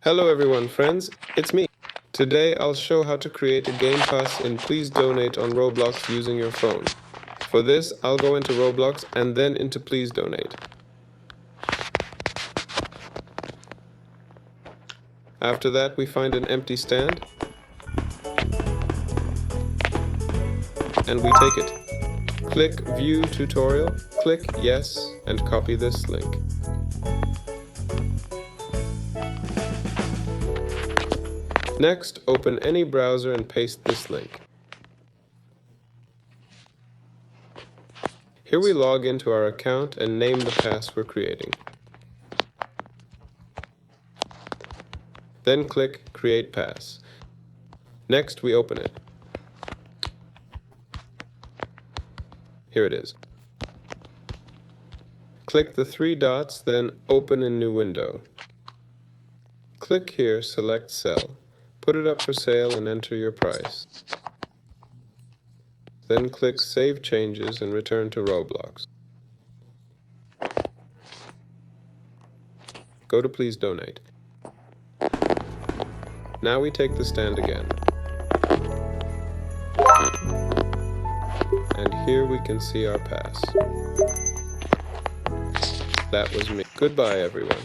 Hello everyone, friends, it's me. Today I'll show how to create a Gamepass in Please Donate on Roblox using your phone. For this, I'll go into Roblox and then into Please Donate. After that, we find an empty stand and we take it. Click View Tutorial, click Yes, and copy this link. Next, open any browser and paste this link. Here we log into our account and name the pass we're creating. Then click Create Pass. Next, we open it. Here it is. Click the three dots, then open a new window. Click here, select Sell. Put it up for sale and enter your price. Then click Save Changes and return to Roblox. Go to Please Donate. Now we take the stand again. And here we can see our pass. That was me. Goodbye, everyone.